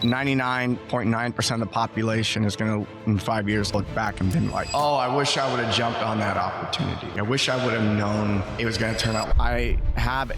99.9% of the population is going to, in 5 years, look back and been like, oh, I wish I would have jumped on that opportunity. I wish I would have known it was going to turn out. I have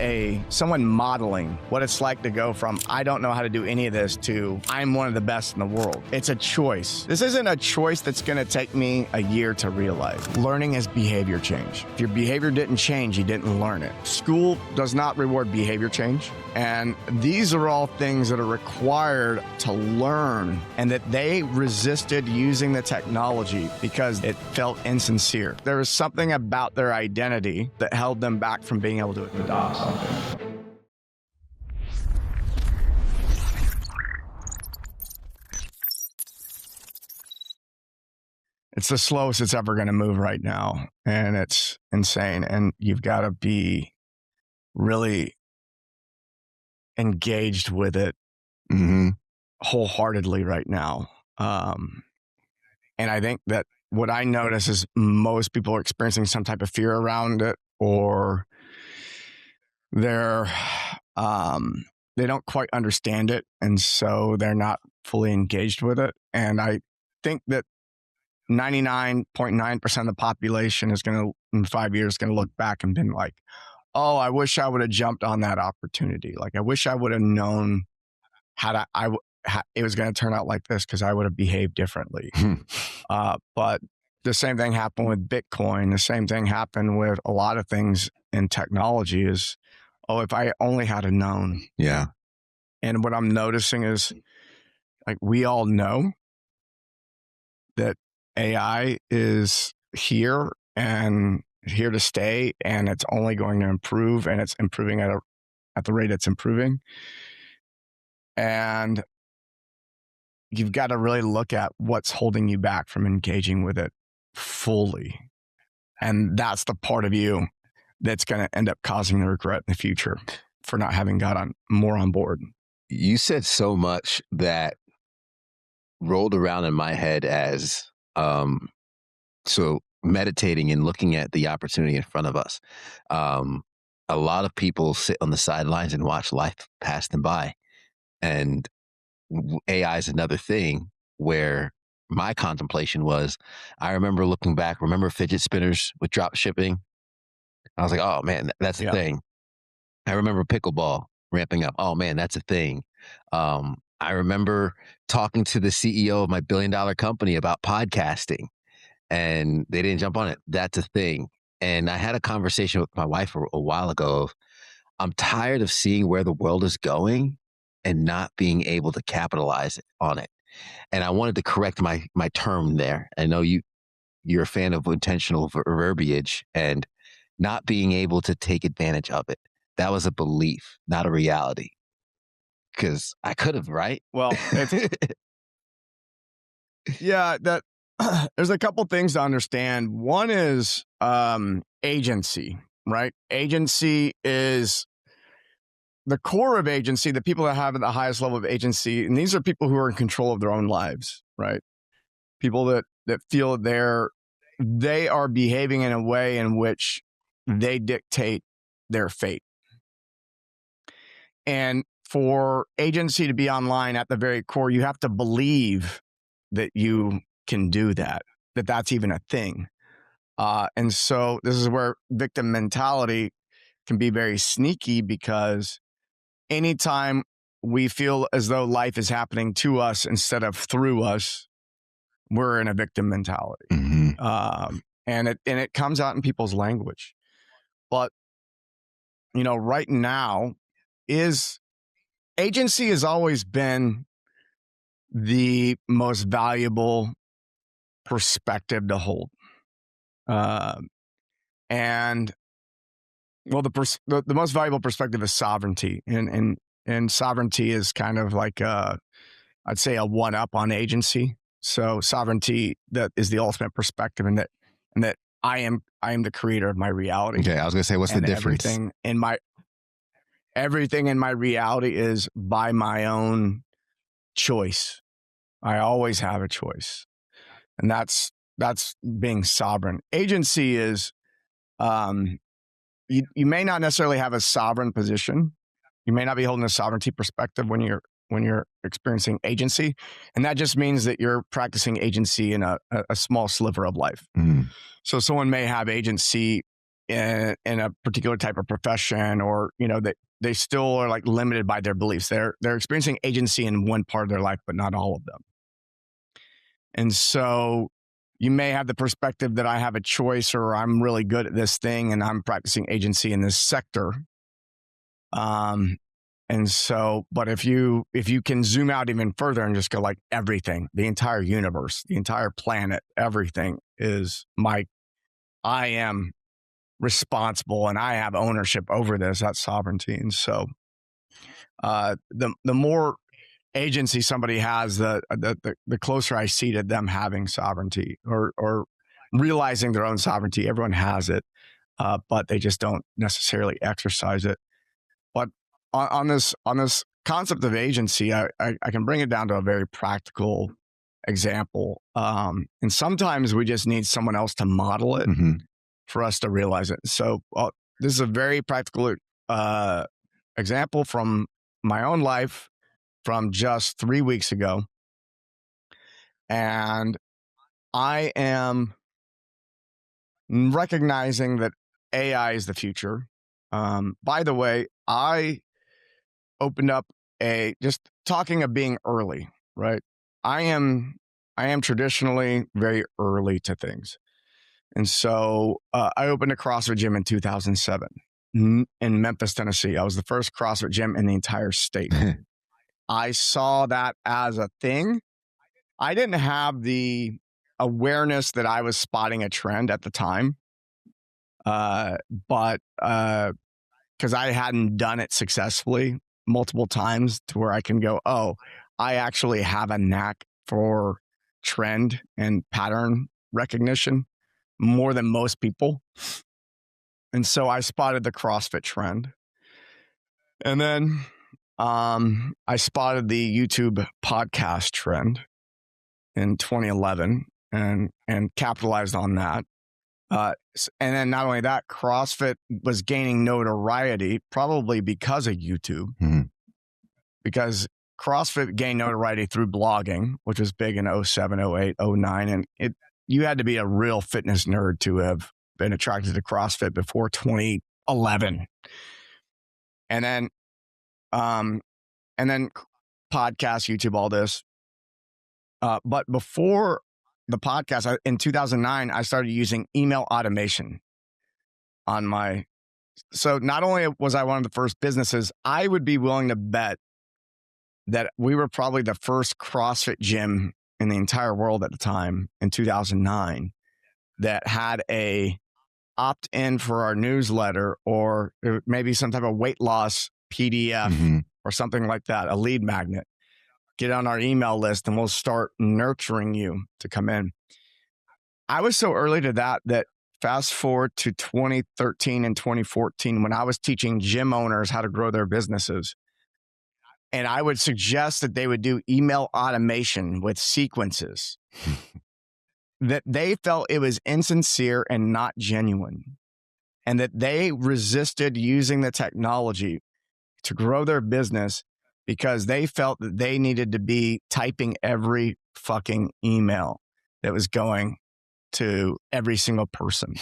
someone modeling what it's like to go from, I don't know how to do any of this, to I'm one of the best in the world. It's a choice. This isn't a choice that's going to take me a year to realize. Learning is behavior change. If your behavior didn't change, you didn't learn it. School does not reward behavior change. And these are all things that are required to learn, and that they resisted using the technology because it felt insincere. There was something about their identity that held them back from being able to adopt something. It's the slowest it's ever going to move right now, and it's insane. And you've got to be really engaged with it wholeheartedly right now. And I think that what I notice is most people are experiencing some type of fear around it, or they don't quite understand it, and so they're not fully engaged with it. And I think that 99.9% of the population is going to, in 5 years, going to look back and been like, oh, I wish I would have jumped on that opportunity. Like, I wish I would have known it was going to turn out like this, because I would have behaved differently. But the same thing happened with Bitcoin. The same thing happened with a lot of things in technology is, oh, if I only had a known. Yeah. And what I'm noticing is, like, we all know that AI is here and here to stay, and it's only going to improve, and it's improving at the rate it's improving. And you've got to really look at what's holding you back from engaging with it fully. And that's the part of you that's going to end up causing the regret in the future for not having got more on board. You said so much that rolled around in my head as, so meditating and looking at the opportunity in front of us. A lot of people sit on the sidelines and watch life pass them by. And AI is another thing where my contemplation was, I remember looking back, remember fidget spinners with drop shipping? I was like, oh man, that's a thing. I remember pickleball ramping up. Oh man, that's a thing. I remember talking to the CEO of my billion-dollar company about podcasting, and they didn't jump on it. That's a thing. And I had a conversation with my wife a while ago of, I'm tired of seeing where the world is going and not being able to capitalize on it. And I wanted to correct my term there. I know you're a fan of intentional verbiage, and not being able to take advantage of it. That was a belief, not a reality. Because I could have, right? Well, yeah, there's a couple things to understand. One is agency, right? Agency is the core of agency, the people that have the highest level of agency, and these are people who are in control of their own lives, right? People that feel they are behaving in a way in which they dictate their fate. And for agency to be online at the very core, you have to believe that you can do that, that's even a thing. And so this is where victim mentality can be very sneaky, because anytime we feel as though life is happening to us instead of through us, we're in a victim mentality. And it comes out in people's language. But, right now agency has always been the most valuable perspective to hold. And well, the most valuable perspective is sovereignty, and sovereignty is kind of like I'd say a one up on agency. So sovereignty, that is the ultimate perspective, and that I am the creator of my reality. Okay, I was gonna say, what's the difference? Everything in my reality is by my own choice. I always have a choice, and that's being sovereign. Agency is you may not necessarily have a sovereign position. You may not be holding a sovereignty perspective when you're experiencing agency. And that just means that you're practicing agency in a small sliver of life. So someone may have agency in a particular type of profession, or, that they still are like limited by their beliefs. They're experiencing agency in one part of their life, but not all of them. And so you may have the perspective that I have a choice, or I'm really good at this thing and I'm practicing agency in this sector. And so, but if you can zoom out even further and just go like everything, the entire universe, the entire planet, everything is I am responsible and I have ownership over this, that's sovereignty. And so, the more agency somebody has, the closer I see to them having sovereignty, or realizing their own sovereignty. Everyone has it, but they just don't necessarily exercise it. But on this concept of agency, I can bring it down to a very practical example. And sometimes we just need someone else to model it for us to realize it. So this is a very practical example from my own life from just 3 weeks ago. And I am recognizing that AI is the future. By the way, I opened up just talking of being early, right? I am traditionally very early to things. And so I opened a CrossFit gym in 2007 in Memphis, Tennessee. I was the first CrossFit gym in the entire state. I saw that as a thing. I didn't have the awareness that I was spotting a trend at the time, but because I hadn't done it successfully multiple times to where I can go, oh, I actually have a knack for trend and pattern recognition more than most people. And so I spotted the CrossFit trend. And then I spotted the YouTube podcast trend in 2011 and capitalized on that. And then not only that, CrossFit was gaining notoriety probably because of YouTube, because CrossFit gained notoriety through blogging, which was big in 07, 08, 09. And you had to be a real fitness nerd to have been attracted to CrossFit before 2011. And then podcast, YouTube, all this. But before the podcast, in 2009, I started using email automation on so not only was I one of the first businesses, I would be willing to bet that we were probably the first CrossFit gym in the entire world at the time in 2009 that had a opt-in for our newsletter, or maybe some type of weight loss PDF or something like that, a lead magnet. Get on our email list and we'll start nurturing you to come in. I was so early to that fast forward to 2013 and 2014, when I was teaching gym owners how to grow their businesses. And I would suggest that they would do email automation with sequences that they felt it was insincere and not genuine, and that they resisted using the technology to grow their business because they felt that they needed to be typing every fucking email that was going to every single person.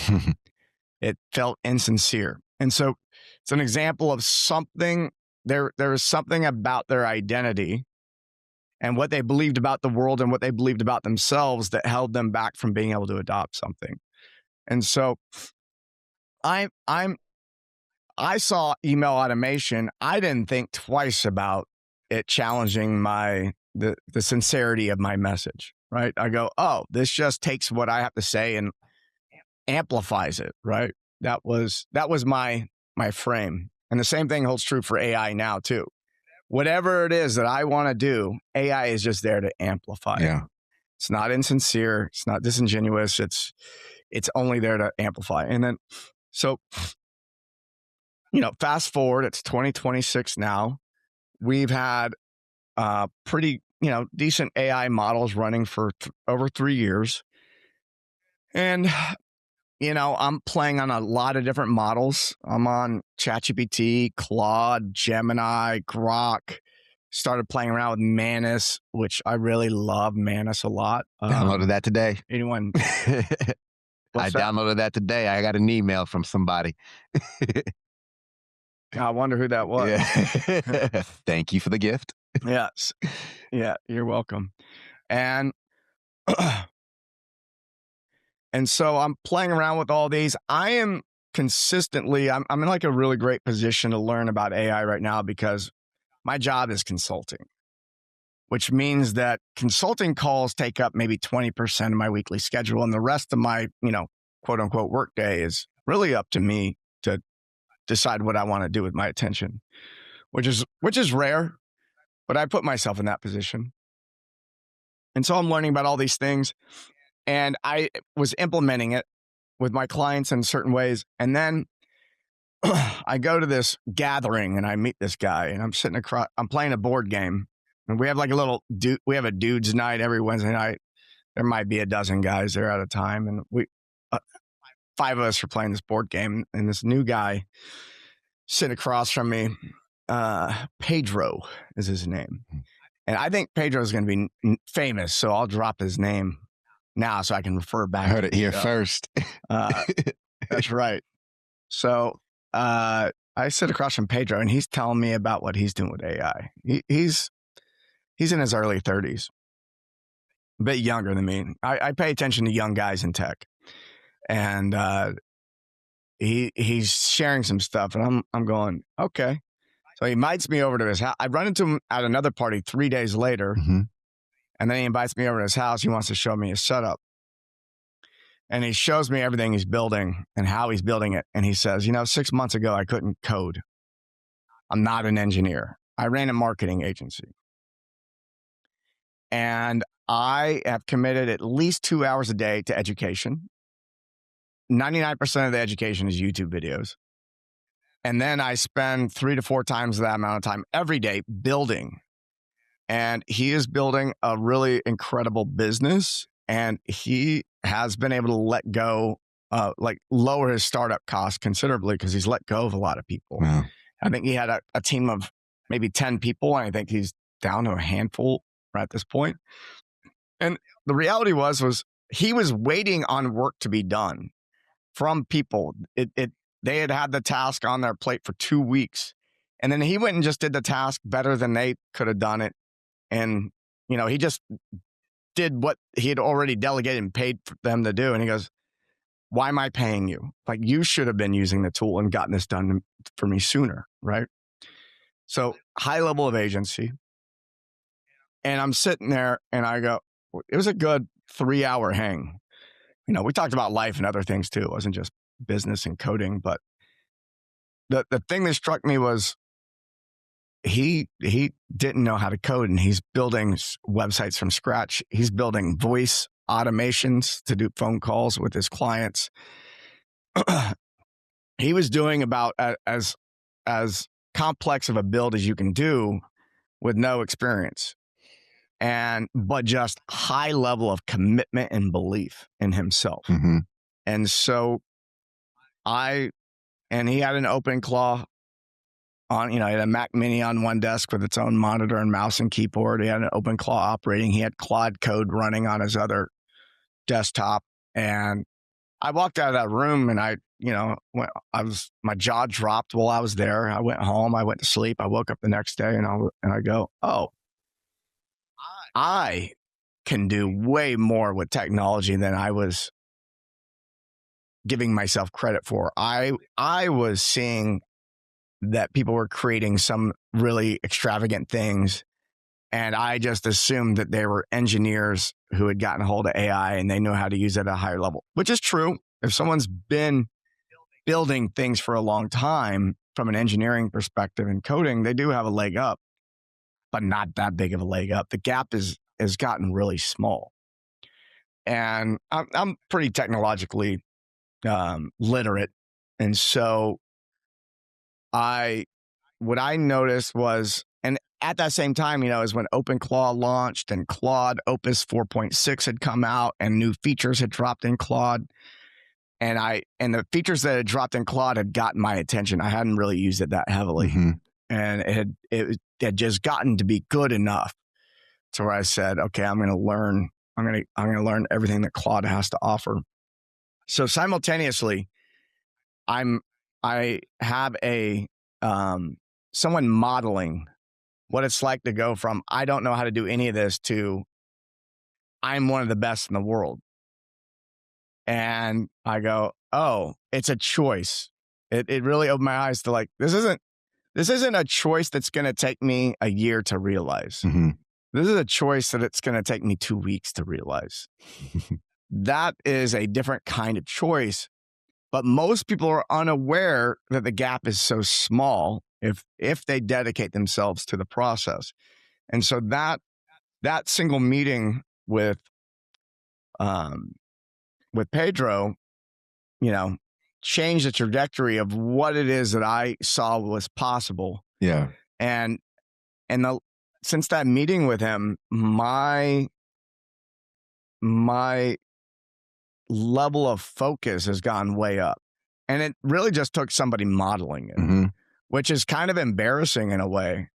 It felt insincere. And so it's an example of something, there is something about their identity and what they believed about the world and what they believed about themselves that held them back from being able to adopt something. And so I saw email automation. I didn't think twice about it challenging the sincerity of my message, right? I go, oh, this just takes what I have to say and amplifies it, right? That was my frame. And the same thing holds true for AI now too. Whatever it is that I want to do, AI is just there to amplify. Yeah. It's not insincere. It's not disingenuous. It's only there to amplify. And then, so, fast forward, it's 2026 now. We've had pretty, decent AI models running for over 3 years. And, I'm playing on a lot of different models. I'm on ChatGPT, Claude, Gemini, Grok, started playing around with Manus, which I really love Manus a lot. Downloaded that today. Anyone? I downloaded that today. I got an email from somebody. I wonder who that was. Yeah. Thank you for the gift. Yes. Yeah, you're welcome. And so I'm playing around with all these. I am consistently, I'm in like a really great position to learn about AI right now because my job is consulting, which means that consulting calls take up maybe 20% of my weekly schedule. And the rest of my, quote unquote work day is really up to me to decide what I want to do with my attention, which is rare, but I put myself in that position. And so I'm learning about all these things, and I was implementing it with my clients in certain ways. And then I go to this gathering and I meet this guy, and I'm sitting across, I'm playing a board game, and we have like we have a dude's night every Wednesday night. There might be a dozen guys there at a time. And we, 5 of us are playing this board game, and this new guy sitting across from me, Pedro is his name. And I think Pedro is going to be famous, so I'll drop his name now so I can refer back. I heard it here first. That's right. So I sit across from Pedro, and he's telling me about what he's doing with AI. He's in his early 30s, a bit younger than me. I pay attention to young guys in tech, and he's sharing some stuff, and I'm going, okay. So he invites me over to his house. I run into him at another party 3 days later, and then he invites me over to his house. He wants to show me his setup. And he shows me everything he's building and how he's building it. And he says, 6 months ago, I couldn't code. I'm not an engineer. I ran a marketing agency. And I have committed at least 2 hours a day to education. 99% of the education is YouTube videos. And then I spend 3 to 4 times that amount of time every day building. And he is building a really incredible business. And he has been able to let go, lower his startup costs considerably because he's let go of a lot of people. Wow. I think he had a team of maybe 10 people. And I think he's down to a handful right at this point. And the reality was he was waiting on work to be done from people. They had the task on their plate for 2 weeks. And then he went and just did the task better than they could have done it. And, he just did what he had already delegated and paid for them to do. And he goes, why am I paying you? Like, you should have been using the tool and gotten this done for me sooner, right? So high level of agency. And I'm sitting there and I go, it was a good 3-hour hang. We talked about life and other things too. It wasn't just business and coding, but the thing that struck me was he didn't know how to code, and he's building websites from scratch. He's building voice automations to do phone calls with his clients. He was doing about as complex of a build as you can do with no experience, but just high level of commitment and belief in himself. Mm-hmm. And so he had an OpenClaw on, he had a Mac Mini on one desk with its own monitor and mouse and keyboard. He had an OpenClaw operating. He had Claude code running on his other desktop. And I walked out of that room and my jaw dropped while I was there. I went home. I went to sleep. I woke up the next day and I go, oh, I can do way more with technology than I was giving myself credit for. I was seeing that people were creating some really extravagant things, and I just assumed that they were engineers who had gotten a hold of AI and they know how to use it at a higher level, which is true. If someone's been building things for a long time from an engineering perspective and coding, they do have a leg up, but not that big of a leg up. The gap has gotten really small. And I'm pretty technologically literate. And so what I noticed was, and at that same time, is when OpenClaw launched and Claude Opus 4.6 had come out and new features had dropped in Claude. And the features that had dropped in Claude had gotten my attention. I hadn't really used it that heavily. Mm-hmm. and it had just gotten to be good enough to where I said, okay, I'm going to learn everything that Claude has to offer. So simultaneously, I have someone modeling what it's like to go from I don't know how to do any of this to I'm one of the best in the world. And I go, oh, it's a choice. It really opened my eyes to like, this isn't a choice that's going to take me a year to realize. Mm-hmm. This is a choice that it's going to take me 2 weeks to realize. That is a different kind of choice. But most people are unaware that the gap is so small if they dedicate themselves to the process. And so that single meeting with Pedro, changed the trajectory of what it is that I saw was possible. Yeah. And since that meeting with him, my level of focus has gone way up. And it really just took somebody modeling it, Mm-hmm. which is kind of embarrassing in a way,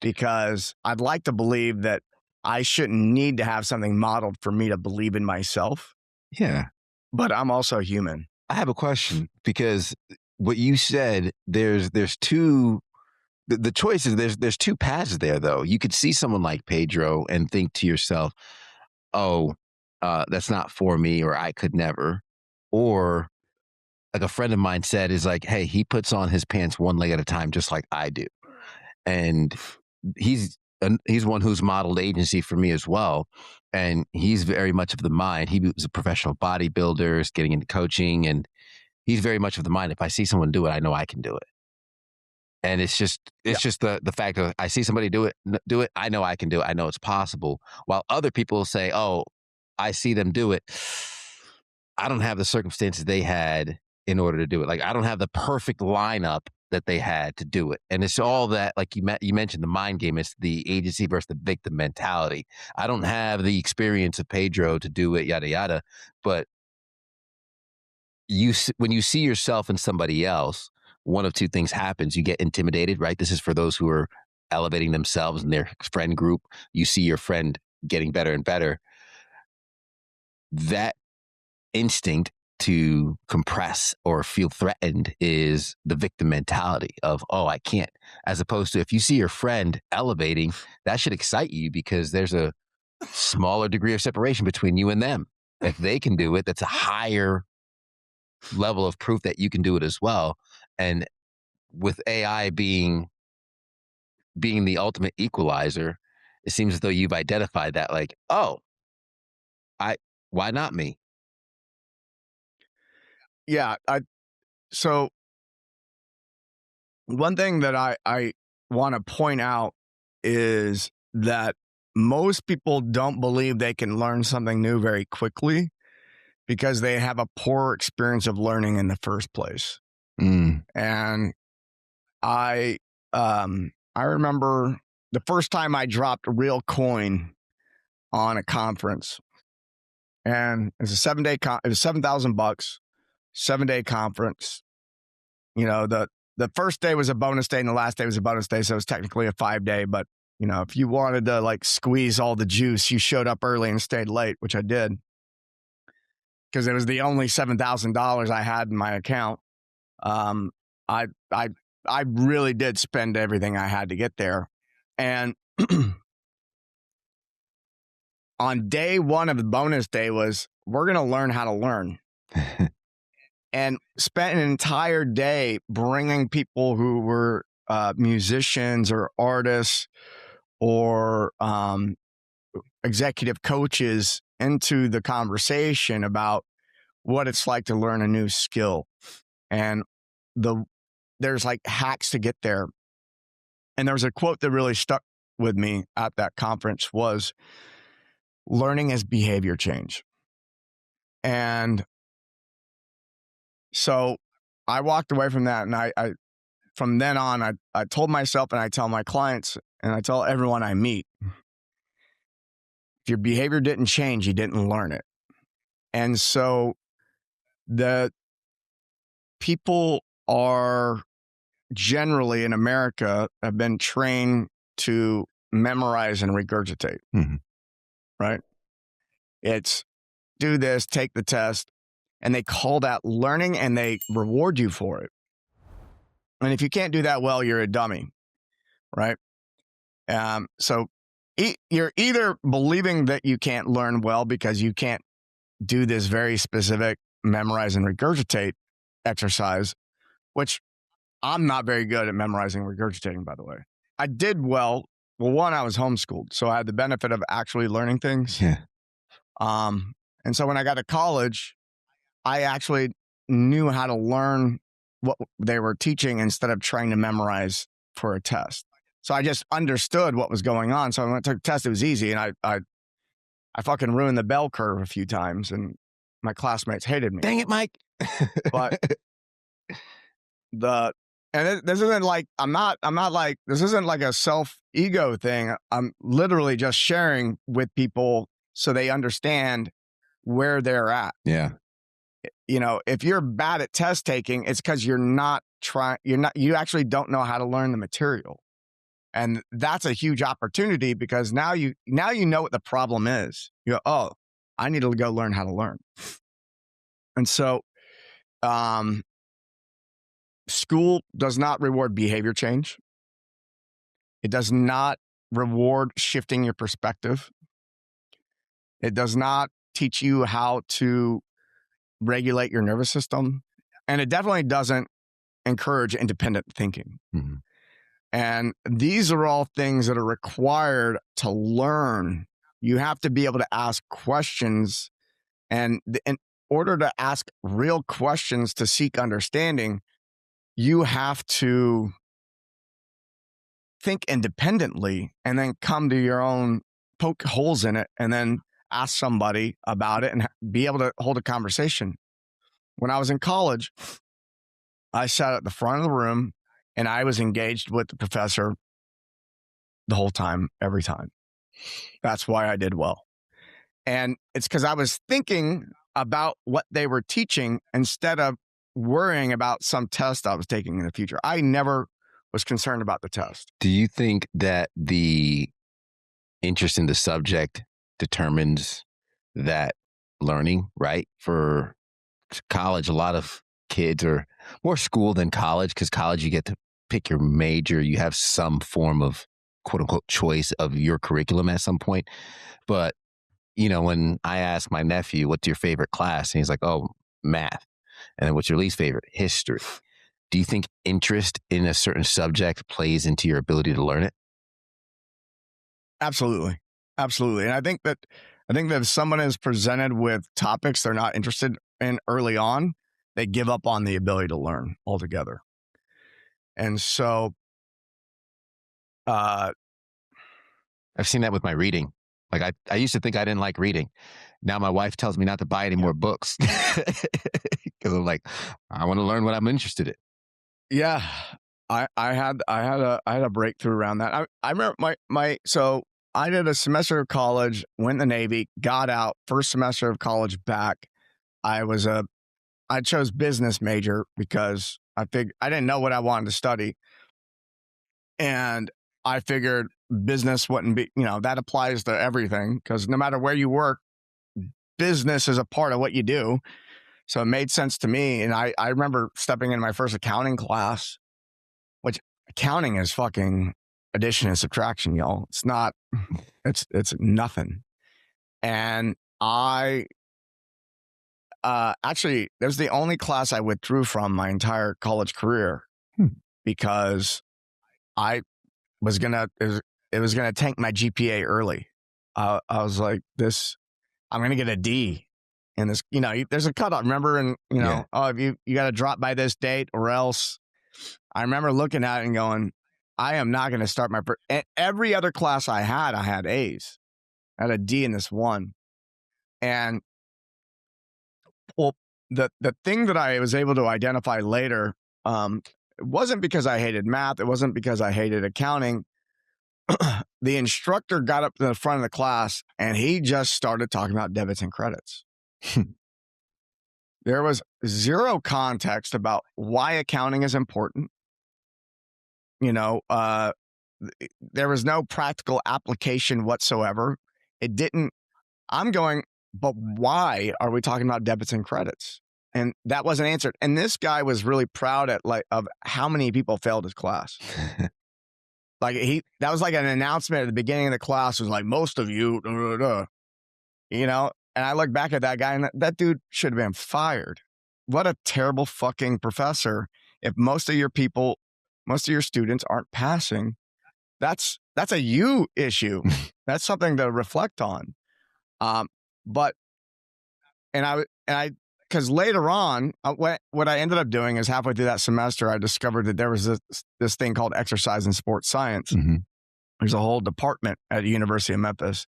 because I'd like to believe that I shouldn't need to have something modeled for me to believe in myself. Yeah. But I'm also human. I have a question, because what you said, there's two, the choices, there's two paths there though. You could see someone like Pedro and think to yourself, oh, that's not for me, or I could never. Or like a friend of mine said, is like, hey, he puts on his pants one leg at a time, just like I do. And he's one who's modeled agency for me as well. And he's very much of the mind. He was a professional bodybuilder, is getting into coaching, and he's very much of the mind. If I see someone do it, I know I can do it. And it's just the fact of I see somebody do it, I know I can do it. I know it's possible. While other people say, oh, I see them do it, I don't have the circumstances they had in order to do it. Like, I don't have the perfect lineup that they had to do it. And it's all that, like you mentioned, the mind game. It's the agency versus the victim mentality. I don't have the experience of Pedro to do it, yada, yada. But when you see yourself in somebody else, one of two things happens. You get intimidated, right? This is for those who are elevating themselves in their friend group. You see your friend getting better and better. That instinct to compress or feel threatened is the victim mentality of, oh, I can't. As opposed to if you see your friend elevating, that should excite you, because there's a smaller degree of separation between you and them. If they can do it, that's a higher level of proof that you can do it as well. And with AI being the ultimate equalizer, it seems as though you've identified that, like, oh, why not me? Yeah. So one thing that I want to point out is that most people don't believe they can learn something new very quickly because they have a poor experience of learning in the first place. And I remember the first time I dropped a real coin on a conference, and it was a 7-day it was $7,000, 7-day conference. The first day was a bonus day and the last day was a bonus day. So it was technically a 5-day, but if you wanted to like squeeze all the juice, you showed up early and stayed late, which I did, because it was the only $7,000 I had in my account. I really did spend everything I had to get there. And on day one of the bonus day was, we're going to learn how to learn. And spent an entire day bringing people who were musicians or artists or executive coaches into the conversation about what it's like to learn a new skill. And there's like hacks to get there. And there was a quote that really stuck with me at that conference was, learning is behavior change. And so I walked away from that, and I from then on, I told myself, and I tell my clients, and I tell everyone I meet, if your behavior didn't change, you didn't learn it. And so the people are generally in America have been trained to memorize and regurgitate, right? It's do this, take the test, and they call that learning and they reward you for it. And if you can't do that well, you're a dummy, right? So you're either believing that you can't learn well because you can't do this very specific memorize and regurgitate exercise, which I'm not very good at memorizing and regurgitating, by the way. I did well. Well, one, I was homeschooled, so I had the benefit of actually learning things. Yeah. And so when I got to college, I actually knew how to learn what they were teaching instead of trying to memorize for a test. So I just understood what was going on. So when I took the test, it was easy. And I fucking ruined the bell curve a few times and my classmates hated me. Dang it, Mike. But this isn't like, this isn't like a self-ego thing. I'm literally just sharing with people so they understand where they're at. Yeah. You know, if you're bad at test taking, it's because you actually don't know how to learn the material. And that's a huge opportunity because now you know what the problem is. You go, oh, I need to go learn how to learn. And so, school does not reward behavior change. It does not reward shifting your perspective. It does not teach you how to regulate your nervous system. And it definitely doesn't encourage independent thinking. And these are all things that are required to learn. You have to be able to ask questions. And in order to ask real questions to seek understanding, you have to think independently and then come to your own, poke holes in it, and then ask somebody about it and be able to hold a conversation. When I was in college, I sat at the front of the room and I was engaged with the professor the whole time, every time. That's why I did well. And it's because I was thinking about what they were teaching instead of worrying about some test I was taking in the future. I never was concerned about the test. Do you think that the interest in the subject determines that learning, right? For college, a lot of kids are more school than college, because college, you get to pick your major. You have some form of quote unquote choice of your curriculum at some point. But, you know, when I ask my nephew, what's your favorite class? And he's like, oh, math. And then what's your least favorite? History. Do you think interest in a certain subject plays into your ability to learn it? Absolutely. Absolutely. And I think that if someone is presented with topics they're not interested in early on, they give up on the ability to learn altogether. And so I've seen that with my reading. Like I used to think I didn't like reading. Now my wife tells me not to buy any more books because I'm like, I want to learn what I'm interested in. Yeah, I had a breakthrough around that. I remember so I did a semester of college, went in the Navy, got out, first semester of college back. I chose business major because I didn't know what I wanted to study. And I figured business wouldn't be, that applies to everything because no matter where you work, business is a part of what you do. So it made sense to me. And I remember stepping in my first accounting class, which accounting is fucking addition and subtraction, y'all. It's not, it's nothing. And actually, that was the only class I withdrew from my entire college career because it was gonna tank my GPA early. I was like, I'm gonna get a D in this. There's a cutoff. Remember, and oh, if you got to drop by this date or else. I remember looking at it and going, I am not going to start my. Every other class I had A's. I had a D in this one, and well, the thing that I was able to identify later, it wasn't because I hated math. It wasn't because I hated accounting. The instructor got up to the front of the class and he just started talking about debits and credits. There was zero context about why accounting is important, there was no practical application whatsoever. It didn't. I'm going, but why are we talking about debits and credits? And that wasn't answered. And this guy was really proud of how many people failed his class. That was like an announcement at the beginning of the class, was like, most of you, and I look back at that guy, and that dude should have been fired. What a terrible fucking professor. If most of your students aren't passing, that's a you issue. That's something to reflect on. Because later on, what I ended up doing is halfway through that semester, I discovered that there was this thing called exercise and sports science. Mm-hmm. There's a whole department at the University of Memphis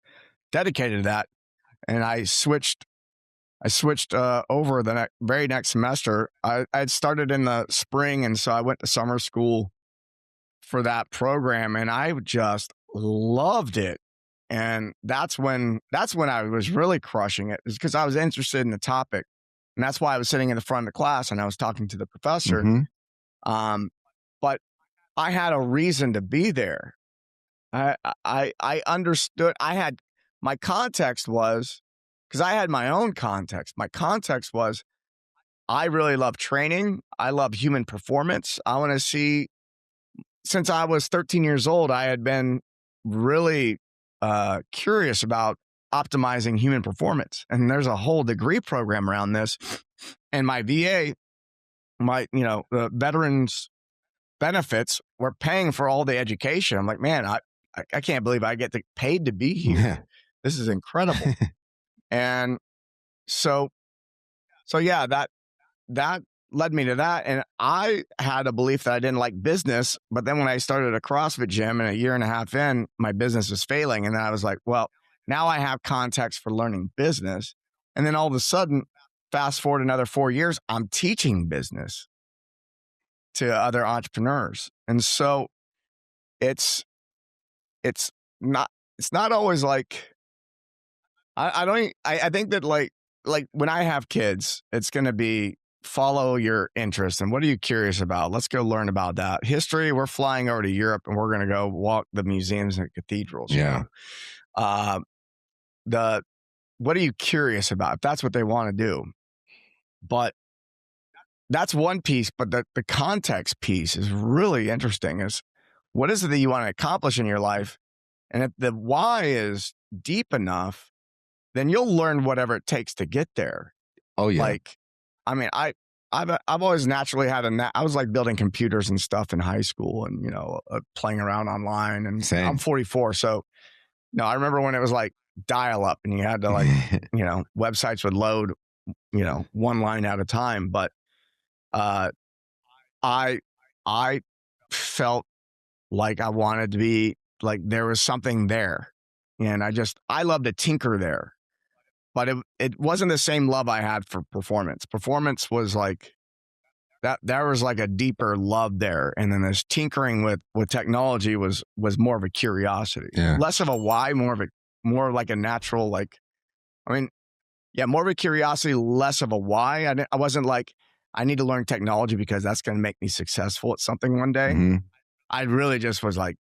dedicated to that. And I switched over the very next semester. I had started in the spring, and so I went to summer school for that program, and I just loved it. And that's when I was really crushing it, is because I was interested in the topic. And that's why I was sitting in the front of the class and I was talking to the professor. Mm-hmm. But I had a reason to be there. I understood. My context was, because I had my own context. My context was, I really love training. I love human performance. I want to see, since I was 13 years old, I had been really curious about optimizing human performance. And there's a whole degree program around this. And my VA, the veterans benefits were paying for all the education. I'm like, man, I can't believe I get paid to be here. Yeah. This is incredible. And so yeah, that led me to that. And I had a belief that I didn't like business. But then when I started a CrossFit gym, and a year and a half in, my business was failing. And then I was like, well, now I have context for learning business. And then all of a sudden, fast forward another 4 years, I'm teaching business to other entrepreneurs. And so it's not always like, I think that like when I have kids, it's going to be, follow your interest and what are you curious about? Let's go learn about that. History, we're flying over to Europe and we're going to go walk the museums and cathedrals. Yeah. What are you curious about? If that's what they want to do. But that's one piece, but the context piece is really interesting. Is what is it that you want to accomplish in your life? And if the why is deep enough, then you'll learn whatever it takes to get there. Oh yeah. I've always naturally had I was like building computers and stuff in high school, and playing around online. And Same. I'm 44, so I remember when it was like dial up, and you had to like websites would load one line at a time. But I felt like I wanted to be like, there was something there, and I love to tinker there. But it wasn't the same love I had for performance. Performance was like that. There was like a deeper love there, and then this tinkering with technology was more of a curiosity, less of a why, more like a natural more of a curiosity, less of a why. I wasn't like, I need to learn technology because that's going to make me successful at something one day. Mm-hmm. I really just was like,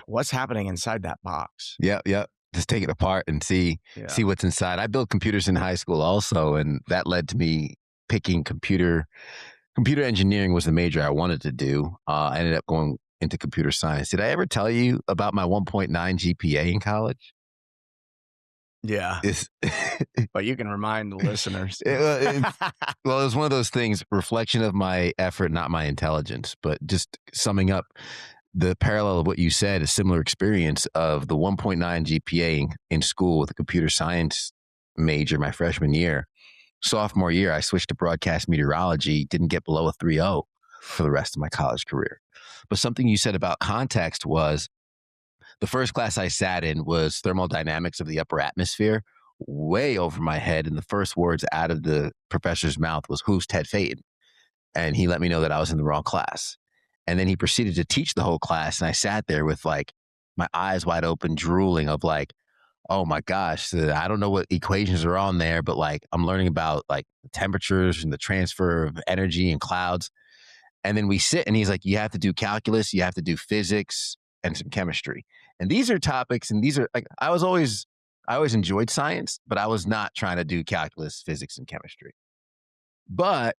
what's happening inside that box? Yep. Just take it apart and see what's inside. I built computers in high school also, and that led to me picking computer engineering was the major I wanted to do. I ended up going into computer science. Did I ever tell you about my 1.9 GPA in college? Yeah. But you can remind the listeners. Well, it was one of those things, reflection of my effort, not my intelligence. But just summing up, the parallel of what you said, a similar experience of the 1.9 GPA in school with a computer science major my freshman year. Sophomore year, I switched to broadcast meteorology, didn't get below a 3.0 for the rest of my college career. But something you said about context was, the first class I sat in was thermodynamics of the upper atmosphere, way over my head. And the first words out of the professor's mouth was, "Who's Ted Phaëton?" And he let me know that I was in the wrong class. And then he proceeded to teach the whole class. And I sat there with like my eyes wide open, drooling of like, oh my gosh, I don't know what equations are on there, but like I'm learning about like the temperatures and the transfer of energy and clouds. And then we sit and he's like, you have to do calculus, you have to do physics and some chemistry. And these are topics, and these are like, I always enjoyed science, but I was not trying to do calculus, physics, and chemistry. But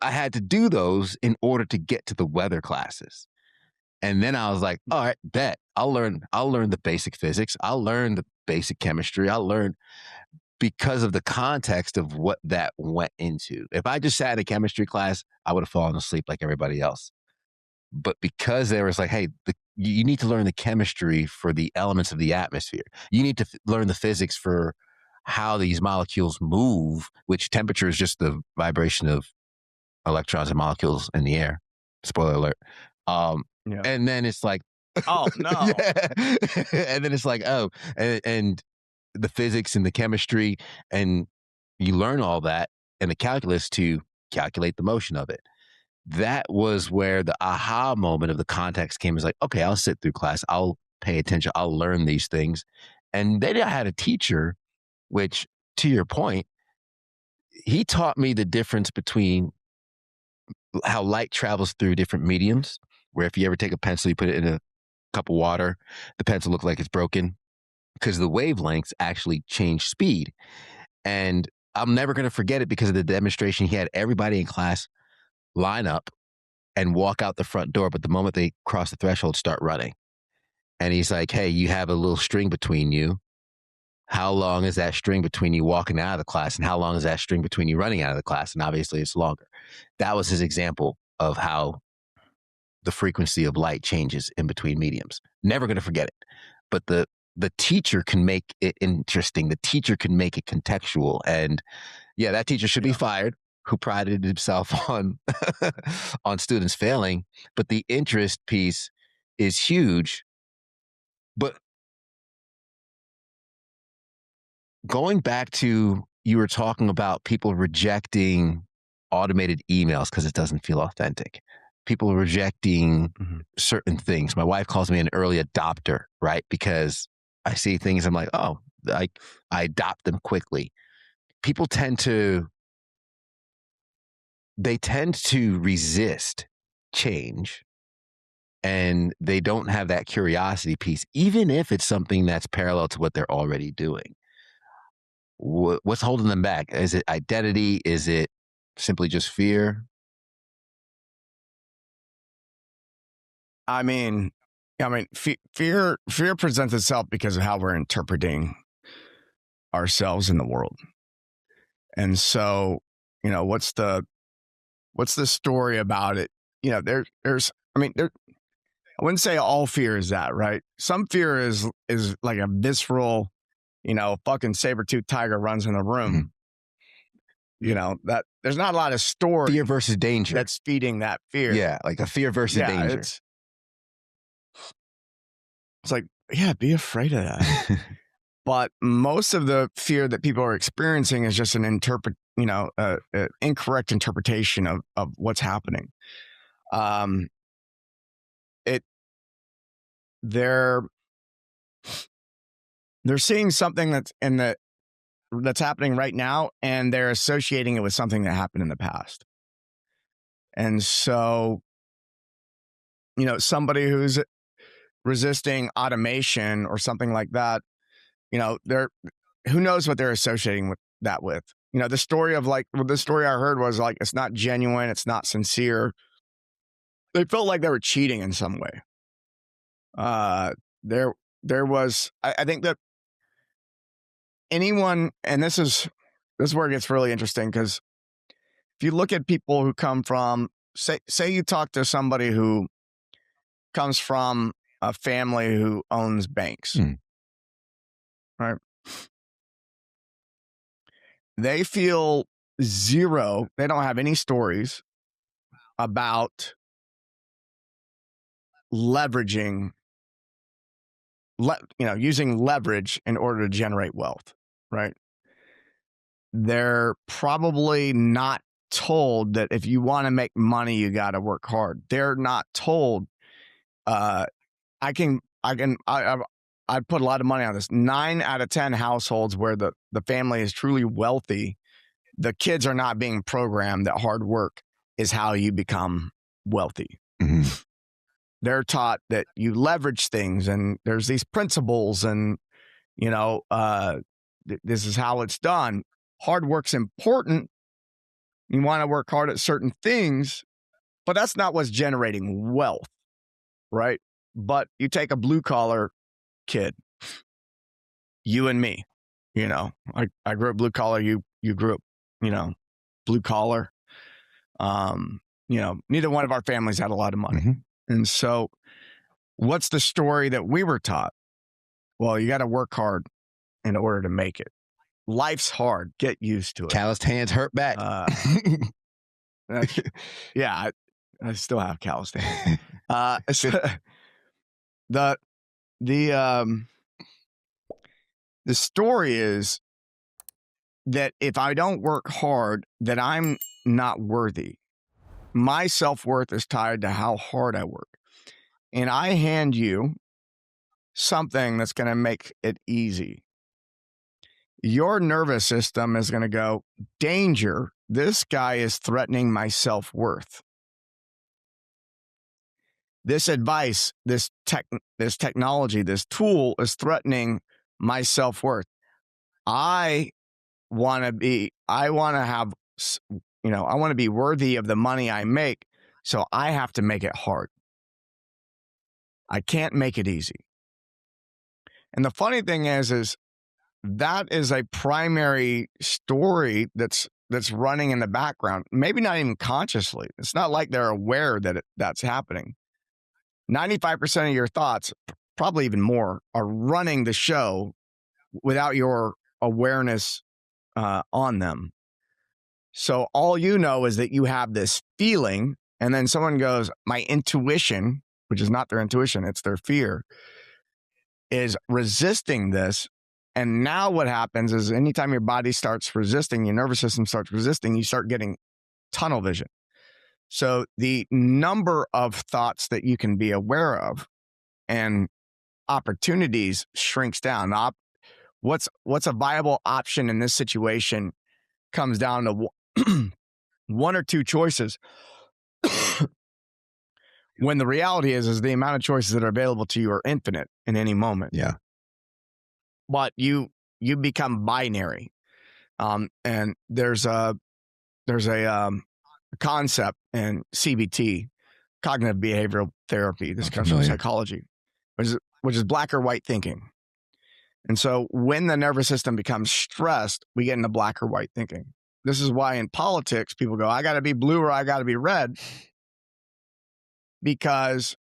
I had to do those in order to get to the weather classes. And then I was like, all right, bet. I'll learn the basic physics. I'll learn the basic chemistry. I'll learn, because of the context of what that went into. If I just sat in a chemistry class, I would have fallen asleep like everybody else. But because there was like, hey, you need to learn the chemistry for the elements of the atmosphere. You need to learn the physics for how these molecules move, which temperature is just the vibration of electrons and molecules in the air. Spoiler alert. And then it's like, oh no. And then it's like, oh, and the physics and the chemistry, and you learn all that and the calculus to calculate the motion of it. That was where the aha moment of the context came. Is like, okay, I'll sit through class. I'll pay attention. I'll learn these things. And then I had a teacher, which, to your point, he taught me the difference between how light travels through different mediums, where if you ever take a pencil, you put it in a cup of water, the pencil looks like it's broken because the wavelengths actually change speed. And I'm never going to forget it because of the demonstration. He had everybody in class line up and walk out the front door, but the moment they cross the threshold, start running. And he's like, hey, you have a little string between you. How long is that string between you walking out of the class? And how long is that string between you running out of the class? And obviously it's longer. That was his example of how the frequency of light changes in between mediums. Never going to forget it. But the teacher can make it interesting. The teacher can make it contextual. And yeah, that teacher should be fired, who prided himself on on students failing. But the interest piece is huge. But going back to, you were talking about people rejecting automated emails because it doesn't feel authentic. People rejecting certain things. My wife calls me an early adopter, right? Because I see things, I'm like, oh, I adopt them quickly. People tend to resist change, and they don't have that curiosity piece, even if it's something that's parallel to what they're already doing. What's holding them back? Is it identity? Is it simply just fear? I mean, fear presents itself because of how we're interpreting ourselves in the world. And so, what's the story about it? There's I wouldn't say all fear is that, right? Some fear is like a visceral, fucking saber-toothed tiger runs in a room. That there's not a lot of story. Fear versus danger. That's feeding that fear. Yeah, like a fear versus danger. It's like, yeah, be afraid of that. But most of the fear that people are experiencing is just an incorrect interpretation of what's happening. They're seeing something that's happening right now, and they're associating it with something that happened in the past. And so, somebody who's resisting automation or something like that, who knows what they're associating that with. The story I heard was like, it's not genuine, it's not sincere. They felt like they were cheating in some way. There was, I think that anyone, and this is where it gets really interesting, because if you look at people who come from, say you talk to somebody who comes from a family who owns banks, right? They feel zero. They don't have any stories about leveraging, using leverage in order to generate wealth, right? They're probably not told that if you want to make money, you got to work hard. They're not told, I put a lot of money on this. 9 out of 10 households where the family is truly wealthy, the kids are not being programmed that hard work is how you become wealthy. Mm-hmm. They're taught that you leverage things and there's these principles and, this is how it's done. Hard work's important. You want to work hard at certain things, but that's not what's generating wealth, right? But you take a blue collar kid, you and me, I grew up blue collar, you grew up, blue collar. Neither one of our families had a lot of money. Mm-hmm. And so what's the story that we were taught? Well, you got to work hard in order to make it. Life's hard. Get used to it. Calloused hands hurt back. Yeah, I still have calloused hands. The story is that if I don't work hard, that I'm not worthy. My self-worth is tied to how hard I work. And I hand you something that's going to make it easy. Your nervous system is going to go, danger, this guy is threatening my self-worth. This advice, this technology, this tool is threatening my self-worth. I want to be worthy of the money I make, so I have to make it hard. I can't make it easy. And the funny thing is that is a primary story that's running in the background, maybe not even consciously. It's not like they're aware that that's happening. 95% of your thoughts, probably even more, are running the show without your awareness on them. So all you know is that you have this feeling, and then someone goes, my intuition, which is not their intuition, it's their fear, is resisting this. And now what happens is anytime your body starts resisting, your nervous system starts resisting, you start getting tunnel vision. So the number of thoughts that you can be aware of and opportunities shrinks down. What's a viable option in this situation comes down to one or two choices. When the reality is the amount of choices that are available to you are infinite in any moment. Yeah. But you become binary. And there's a concept in CBT, cognitive behavioral therapy. This comes from psychology, which is black or white thinking. And so when the nervous system becomes stressed, we get into black or white thinking. This is why in politics, people go, I got to be blue or I got to be red, because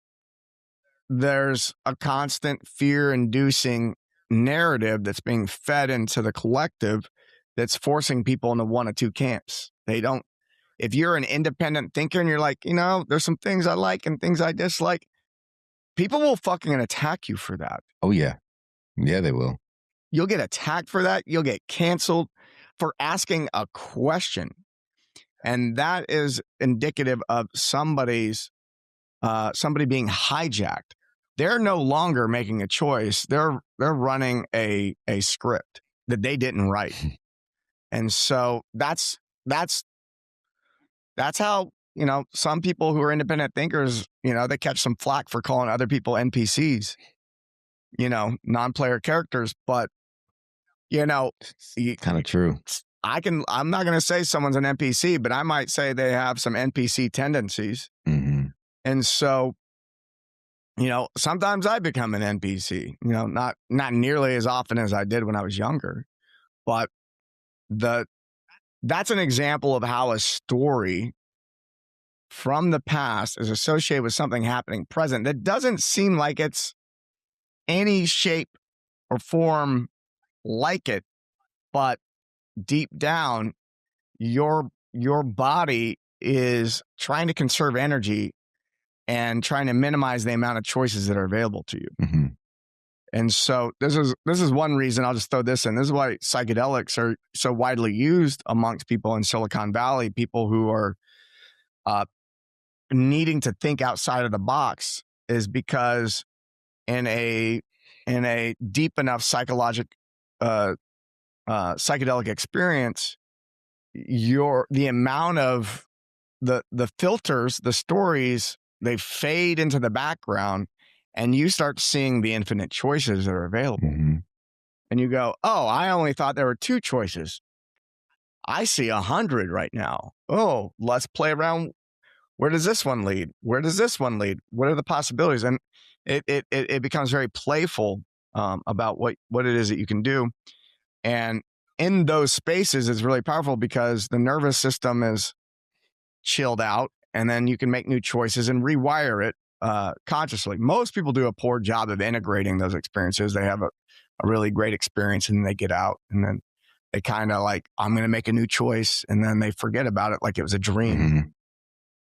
there's a constant fear-inducing narrative that's being fed into the collective that's forcing people into one of two camps. If you're an independent thinker and you're like, there's some things I like and things I dislike, people will fucking attack you for that. Oh, yeah. Yeah, they will. You'll get attacked for that. You'll get canceled for asking a question. And that is indicative of somebody being hijacked. They're no longer making a choice. They're running a script that they didn't write. And so that's how, some people who are independent thinkers, they catch some flack for calling other people NPCs, non-player characters. But, kind of true. I'm not going to say someone's an NPC, but I might say they have some NPC tendencies. Mm-hmm. And so, sometimes I become an NPC, not nearly as often as I did when I was younger, but that's an example of how a story from the past is associated with something happening present that doesn't seem like it's any shape or form like it, but deep down, your body is trying to conserve energy and trying to minimize the amount of choices that are available to you. Mm-hmm. And so this is one reason. I'll just throw this in. This is why psychedelics are so widely used amongst people in Silicon Valley, people who are needing to think outside of the box, is because in a deep enough psychedelic experience, the amount of the filters, the stories, they fade into the background, and you start seeing the infinite choices that are available. Mm-hmm. And you go, oh, I only thought there were 2 choices. I see 100 right now. Oh, let's play around. Where does this one lead? Where does this one lead? What are the possibilities? And it becomes very playful about what it is that you can do. And in those spaces, it's really powerful because the nervous system is chilled out, and then you can make new choices and rewire it consciously. Most people do a poor job of integrating those experiences. They have a really great experience, and then they get out, and then they kind of like, I'm going to make a new choice, and then they forget about it like it was a dream.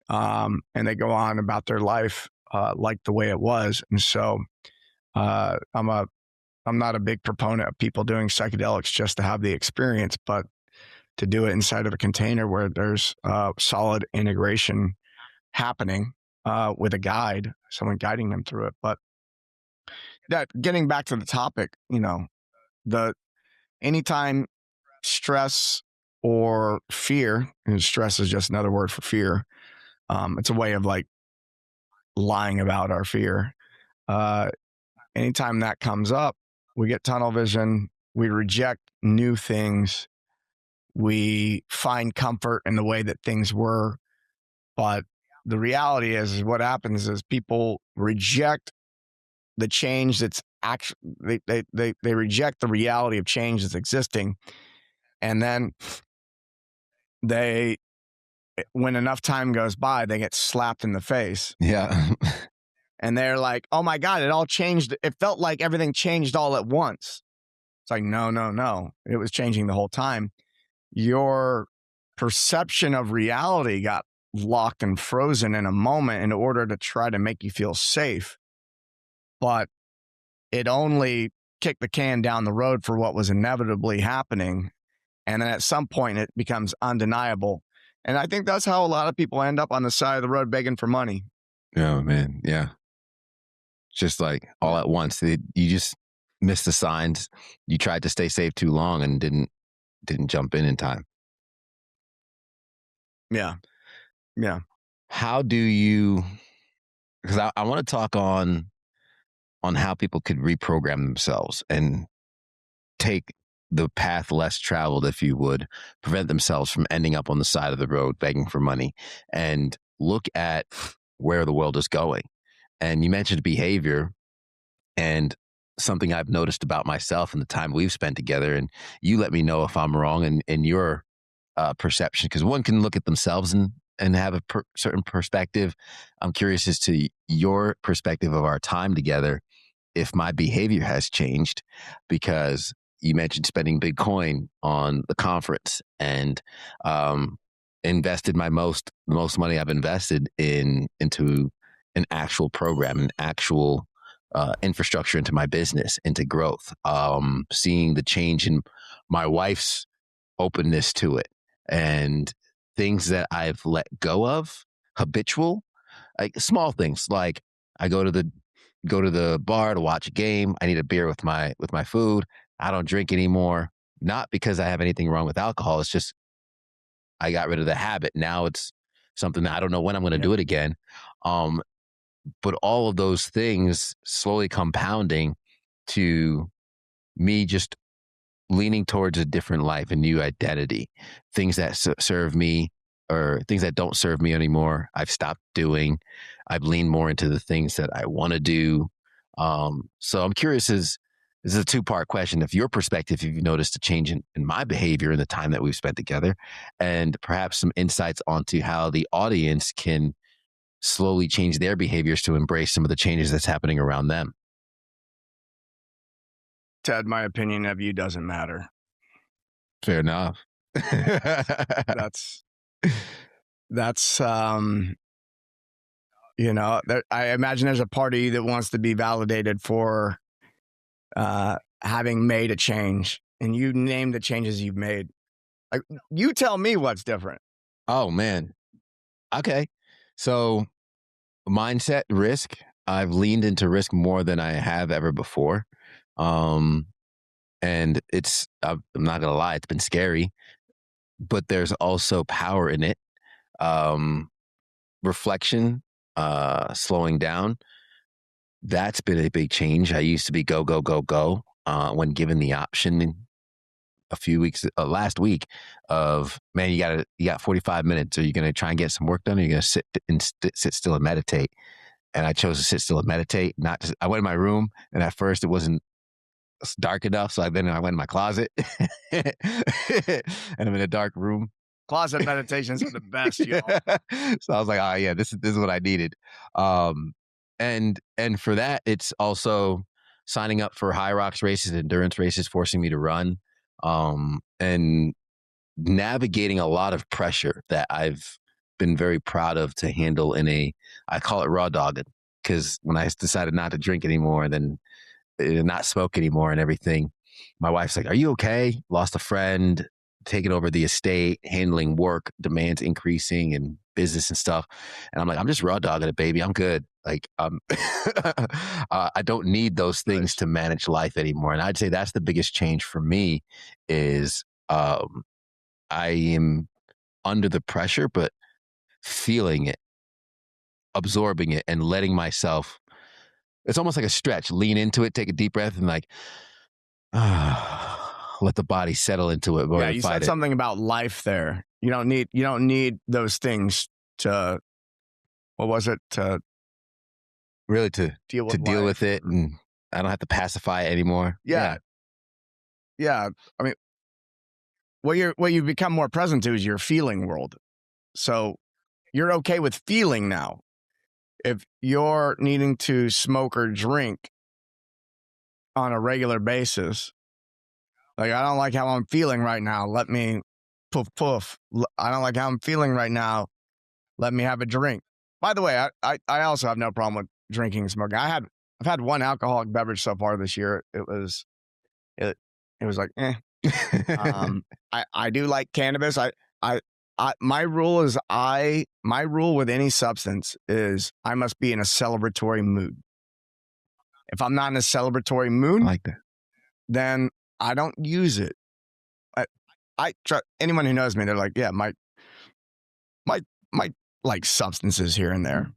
Mm-hmm. And they go on about their life like the way it was. And so I'm not a big proponent of people doing psychedelics just to have the experience, but to do it inside of a container where there's solid integration happening with a guide, someone guiding them through it. But that, getting back to the topic, anytime stress or fear, and stress is just another word for fear. It's a way of like lying about our fear. Anytime that comes up, we get tunnel vision, we reject new things, we find comfort in the way that things were. But the reality is what happens is people reject the change that's actually, they reject the reality of change that's existing. And then when enough time goes by, they get slapped in the face. Yeah. And they're like, oh my God, it all changed. It felt like everything changed all at once. It's like, no. It was changing the whole time. Your perception of reality got locked and frozen in a moment in order to try to make you feel safe. But it only kicked the can down the road for what was inevitably happening. And then at some point it becomes undeniable. And I think that's how a lot of people end up on the side of the road begging for money. Oh, man. Yeah. Just like all at once. You just missed the signs. You tried to stay safe too long and didn't jump in time. Yeah. How do you, because I want to talk on how people could reprogram themselves and take the path less traveled, if you would, prevent themselves from ending up on the side of the road begging for money, and look at where the world is going. And you mentioned behavior, and something I've noticed about myself in the time we've spent together, and you let me know if I'm wrong in your perception, because one can look at themselves and have a certain perspective. I'm curious as to your perspective of our time together, if my behavior has changed, because you mentioned spending Bitcoin on the conference, and invested the most money I've invested into an actual program, an actual infrastructure into my business, into growth. Seeing the change in my wife's openness to it, and things that I've let go of, habitual, like small things, like I go to the bar to watch a game. I need a beer with my food. I don't drink anymore. Not because I have anything wrong with alcohol. It's just I got rid of the habit. Now it's something that I don't know when I'm going to do it again. But all of those things slowly compounding to me just leaning towards a different life, a new identity, things that serve me or things that don't serve me anymore. I've stopped doing. I've leaned more into the things that I want to do. So I'm curious, this is a 2-part question. If your perspective, if you've noticed a change in my behavior in the time that we've spent together, and perhaps some insights onto how the audience can slowly change their behaviors to embrace some of the changes that's happening around them. Ted, my opinion of you doesn't matter. Fair enough. That's I imagine there's a part of you that wants to be validated for having made a change, and you name the changes you've made. Like, you tell me what's different. Oh, man. Okay. So mindset, risk. I've leaned into risk more than I have ever before. And I'm not going to lie, it's been scary, but there's also power in it. reflection, slowing down. That's been a big change. I used to be go, go, go, go when given the option last week of, man, you got 45 minutes. Are you going to try and get some work done? Or are you going to sit still and meditate? And I chose to sit still and meditate. I went in my room, and at first it wasn't dark enough. So then I went in my closet and I'm in a dark room. Closet meditations are the best, y'all. So I was like, oh yeah, this is what I needed. And for that, it's also signing up for high rocks races, endurance races, forcing me to run, and navigating a lot of pressure that I've been very proud of to handle I call it raw dogged, because when I decided not to drink anymore, then not smoke anymore and everything, my wife's like, are you okay? Lost a friend, taking over the estate, handling work, demands increasing and business and stuff. And I'm like, I'm just raw dogging it, baby. I'm good. Like, I don't need those things to manage life anymore. And I'd say that's the biggest change for me is I am under the pressure, but feeling it, absorbing it, and letting myself, it's almost like a stretch, lean into it, take a deep breath, and like, let the body settle into it. Yeah, you said something about life there. You don't need those things to, what was it? To really to deal with it, and I don't have to pacify it anymore. Yeah. I mean, what you become more present to is your feeling world. So you're okay with feeling now. If you're needing to smoke or drink on a regular basis, like, I don't like how I'm feeling right now, let me poof poof. I don't like how I'm feeling right now, let me have a drink. By the way, I also have no problem with drinking and smoking. I've had one alcoholic beverage so far this year. It was like, eh. I do like cannabis. My rule with any substance is I must be in a celebratory mood. If I'm not in a celebratory mood, I like that, then I don't use it. I try, anyone who knows me, they're like, yeah, my like substances here and there.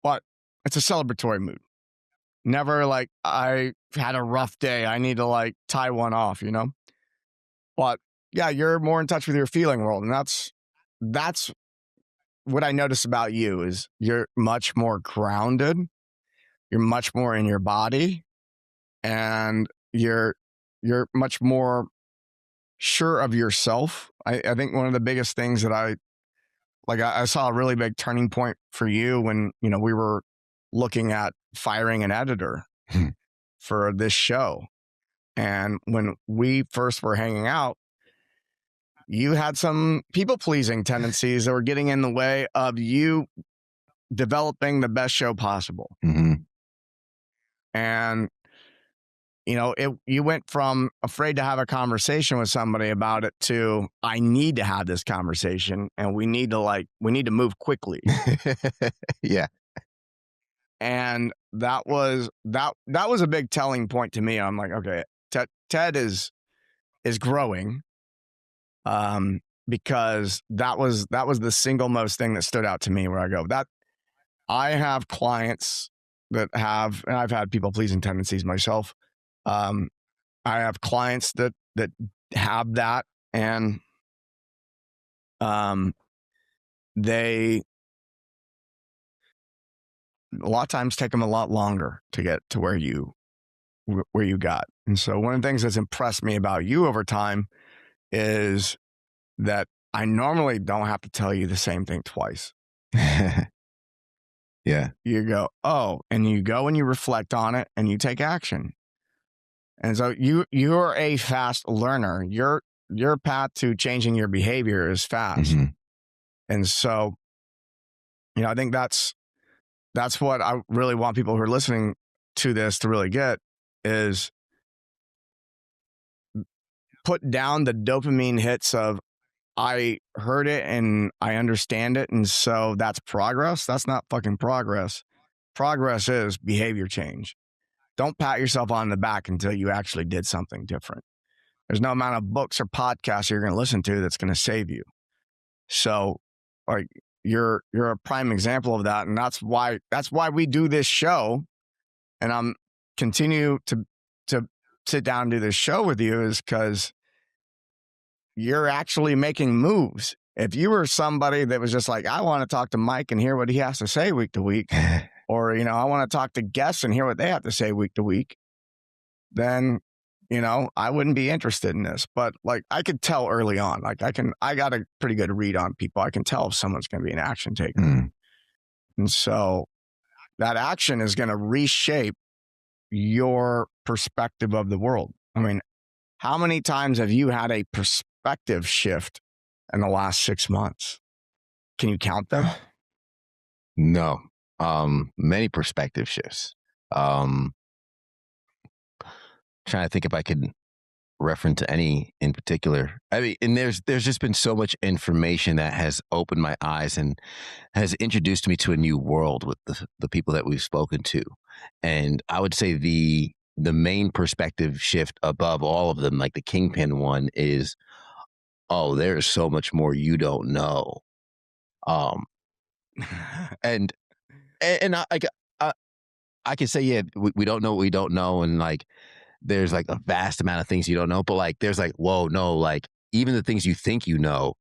But it's a celebratory mood. Never like, I had a rough day, I need to like tie one off, you know? But yeah, you're more in touch with your feeling world. And that's what I notice about you is you're much more grounded. You're much more in your body, and you're much more sure of yourself. I think one of the biggest things that I saw a really big turning point for you when, we were looking at firing an editor for this show. And when we first were hanging out, you had some people-pleasing tendencies that were getting in the way of you developing the best show possible. Mm-hmm. And, you went from afraid to have a conversation with somebody about it to, I need to have this conversation, and we need to move quickly. Yeah. And that was a big telling point to me. I'm like, okay, Ted is growing. Because that was the single most thing that stood out to me, where I go, that I have clients that have, and I've had people pleasing tendencies myself. I have clients that have that, and they a lot of times take them a lot longer to get to where you got. And so one of the things that's impressed me about you over time is that I normally don't have to tell you the same thing twice. Yeah. You go, oh, and you go and you reflect on it and you take action. And so you're a fast learner. Your path to changing your behavior is fast. Mm-hmm. And so, I think that's what I really want people who are listening to this to really get is put down the dopamine hits of, I heard it and I understand it, and so that's progress. That's not fucking progress. Progress is behavior change. Don't pat yourself on the back until you actually did something different. There's no amount of books or podcasts you're going to listen to that's going to save you. So like you're a prime example of that. And that's why we do this show. And I'm continue to sit down and do this show with you is because you're actually making moves. If you were somebody that was just like, I want to talk to Mike and hear what he has to say week to week, or, I want to talk to guests and hear what they have to say week to week, then, I wouldn't be interested in this. But like, I could tell early on, like I got a pretty good read on people. I can tell if someone's going to be an action taker. And so that action is going to reshape your perspective of the world. I mean, how many times have you had a perspective shift in the last 6 months? Can you count them? No. Many perspective shifts. Trying to think if I could reference any in particular. I mean, and there's just been so much information that has opened my eyes and has introduced me to a new world with the people that we've spoken to. And I would say the main perspective shift above all of them, like the kingpin one, is, oh, there's so much more you don't know. And I can say, yeah, we don't know what we don't know, and like there's like a vast amount of things you don't know, but like there's like, whoa, no, like even the things you think you know,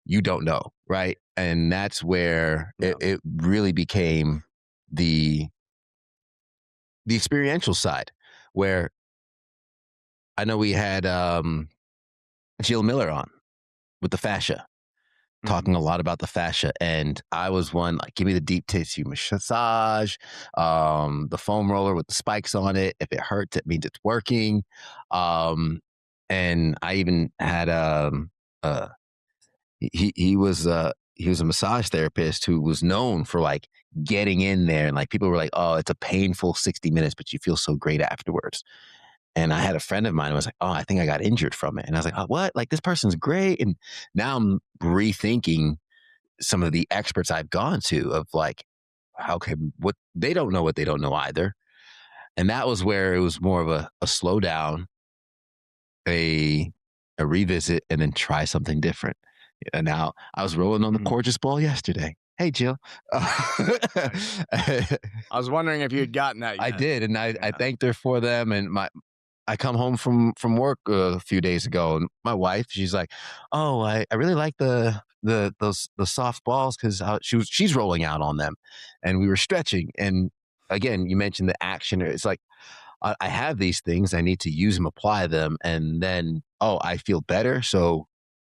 you don't know, right? And that's where it really became the experiential side, where I know we had Jill Miller on with the fascia, talking a lot about the fascia, and I was one like, give me the deep tissue massage, the foam roller with the spikes on it. If it hurts, it means it's working. And I even had he was a massage therapist who was known for like getting in there, and like people were like, oh, it's a painful 60 minutes, but you feel so great afterwards. And I had a friend of mine who was like, oh, I think I got injured from it. And I was like, oh, what? Like, this person's great. And now I'm rethinking some of the experts I've gone to of like, what they don't know what they don't know either. And that was where it was more of a slowdown, a revisit, and then try something different. And now I was rolling on the gorgeous ball yesterday. Hey, Jill. I was wondering if you had gotten that yet. I did. And I thanked her for them. And I come home from work a few days ago, and my wife, she's like, oh, I really like the soft balls because she's rolling out on them, and we were stretching. And again, you mentioned the action. It's like, I have these things, I need to use them, apply them, and then, oh, I feel better. So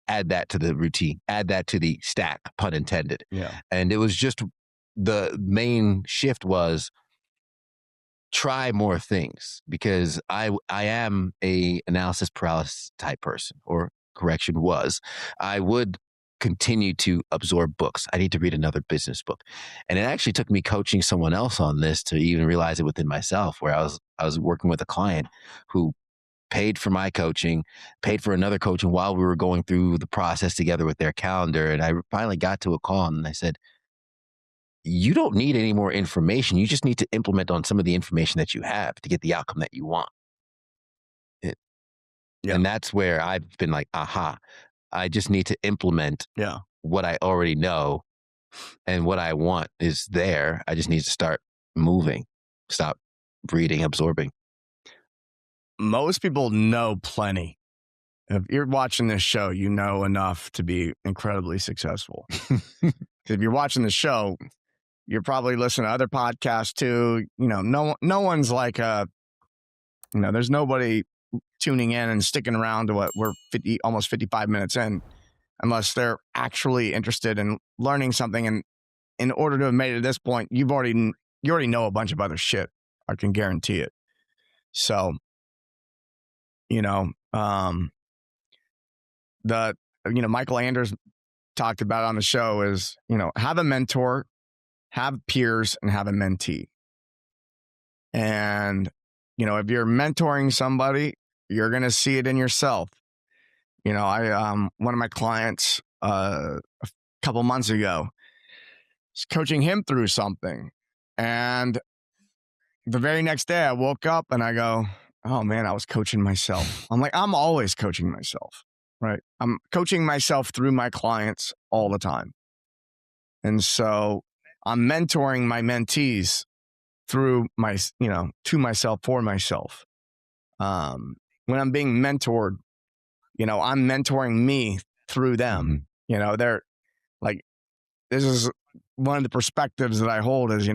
add that to the routine, add that to the stack, pun intended. Yeah. And it was just, the main shift was, try more things, because I am a analysis paralysis type person, or correction was. I would continue to absorb books. I need to read another business book. And it actually took me coaching someone else on this to even realize it within myself, where I was working with a client who paid for my coaching, paid for another coaching while we were going through the process together with their calendar. And I finally got to a call, and I said, you don't need any more information. You just need to implement on some of the information that you have to get the outcome that you want. And that's where I've been like, aha, I just need to implement what I already know, and what I want is there. I just need to start moving, stop reading, absorbing. Most people know plenty. If you're watching this show, you know enough to be incredibly successful. If you're watching the show, you're probably listening to other podcasts too. No one's like there's nobody tuning in and sticking around to what we're almost 55 minutes in, unless they're actually interested in learning something. And in order to have made it to this point, you already know a bunch of other shit. I can guarantee it. So, Michael Anders talked about on the show is, have a mentor, have peers, and have a mentee. And, if you're mentoring somebody, you're going to see it in yourself. One of my clients a couple months ago was coaching him through something. And the very next day I woke up and I go, oh man, I was coaching myself. I'm like, I'm always coaching myself. right? I'm coaching myself through my clients all the time. And so I'm mentoring my mentees through my, to myself, for myself. When I'm being mentored, I'm mentoring me through them. They're like, this is one of the perspectives that I hold is,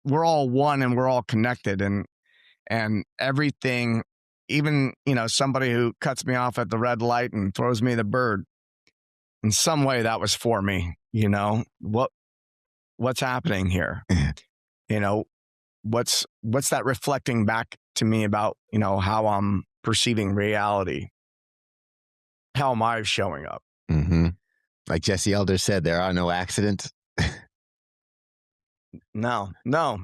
we're all one and we're all connected, and everything, even, somebody who cuts me off at the red light and throws me the bird, in some way that was for me, what's happening here? What's that reflecting back to me about, how I'm perceiving reality? How am I showing up? Like Jesse Elder said, there are no accidents. No. And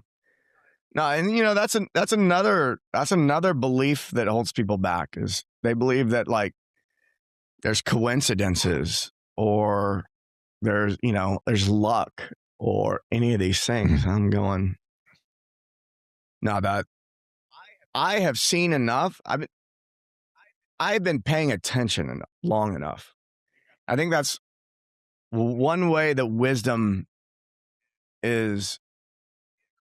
that's another belief that holds people back, is they believe that like there's coincidences or there's luck or any of these things. I'm going, no, that I have seen enough. I've been paying attention long enough. I think that's one way that wisdom is.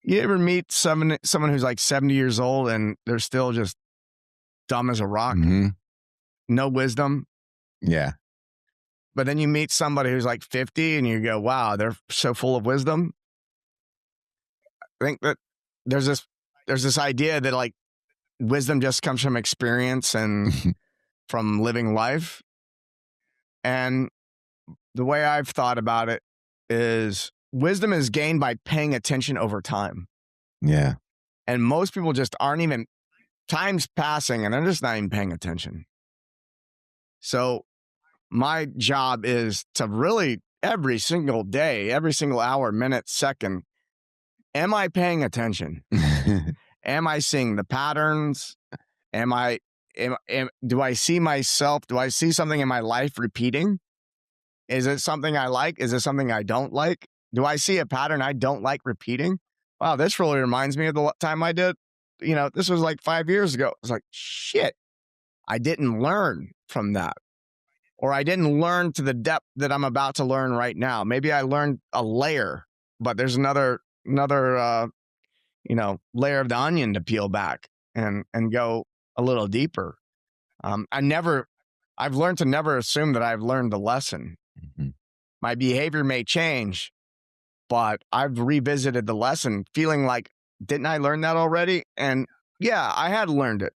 You ever meet someone who's like 70 years old and they're still just dumb as a rock? No wisdom. Yeah. But then you meet somebody who's like 50 and you go, wow, they're so full of wisdom. I think that there's this idea that like wisdom just comes from experience and from living life. And the way I've thought about it is wisdom is gained by paying attention over time. Yeah. And most people just aren't even, time's passing and they're just not even paying attention. So my job is to really every single day, every single hour, minute, second, am I paying attention? Am I seeing the patterns? Do I see myself? Do I see something in my life repeating? Is it something I like? Is it something I don't like? Do I see a pattern I don't like repeating? Wow, this really reminds me of the time I did, this was like 5 years ago. It's like, shit, I didn't learn from that. Or I didn't learn to the depth that I'm about to learn right now. Maybe I learned a layer, but there's another layer of the onion to peel back and go a little deeper. I've learned to never assume that I've learned the lesson. My behavior may change, but I've revisited the lesson feeling like, didn't I learn that already? And yeah, I had learned it,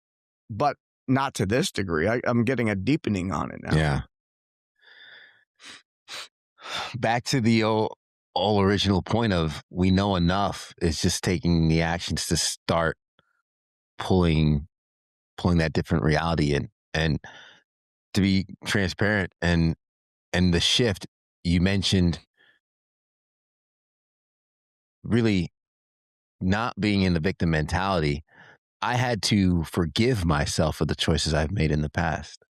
but not to this degree. I'm getting a deepening on it now. Yeah. Back to the all original point of we know enough. It's just taking the actions to start pulling that different reality in. And to be transparent and the shift you mentioned, really not being in the victim mentality, I had to forgive myself for the choices I've made in the past.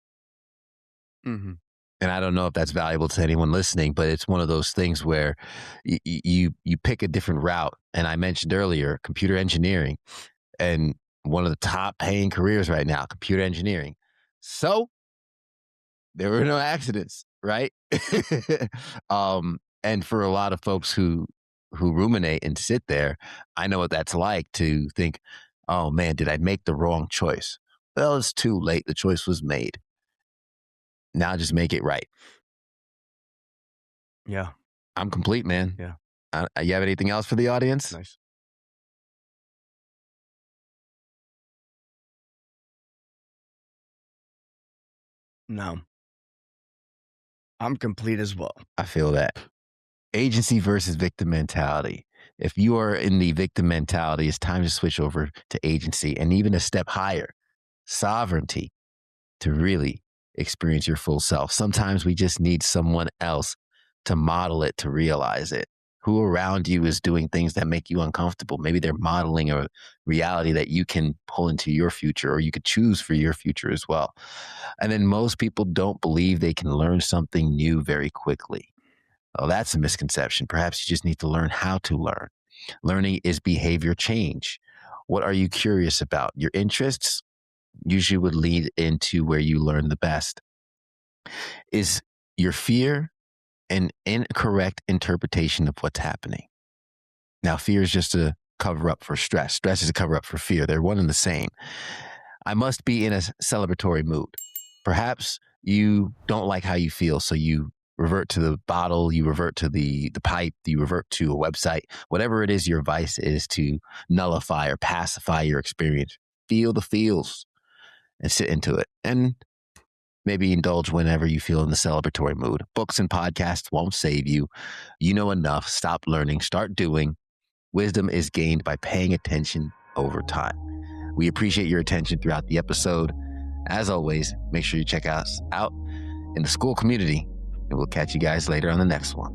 And I don't know if that's valuable to anyone listening, but it's one of those things where you pick a different route. And I mentioned earlier, computer engineering, and one of the top paying careers right now, computer engineering. So there were no accidents, right? And for a lot of folks who ruminate and sit there, I know what that's like to think, oh man, did I make the wrong choice? Well, it's too late. The choice was made. Now just make it right. Yeah. I'm complete, man. Yeah. You have anything else for the audience? Nice. No. I'm complete as well. I feel that. Agency versus victim mentality. If you are in the victim mentality, it's time to switch over to agency, and even a step higher, sovereignty, to really experience your full self. Sometimes we just need someone else to model it, to realize it. Who around you is doing things that make you uncomfortable? Maybe they're modeling a reality that you can pull into your future, or you could choose for your future as well. And then most people don't believe they can learn something new very quickly. Oh, that's a misconception. Perhaps you just need to learn how to learn. Learning is behavior change. What are you curious about? Your interests usually would lead into where you learn the best. Is your fear an incorrect interpretation of what's happening? Now, fear is just a cover up for stress. Stress is a cover up for fear. They're one and the same. I must be in a celebratory mood. Perhaps you don't like how you feel, so you revert to the bottle, you revert to the pipe, you revert to a website, whatever it is your vice is to nullify or pacify your experience. Feel the feels and sit into it. And maybe indulge whenever you feel in the celebratory mood. Books and podcasts won't save you. You know enough. Stop learning. Start doing. Wisdom is gained by paying attention over time. We appreciate your attention throughout the episode. As always, make sure you check us out in the school community, and we'll catch you guys later on the next one.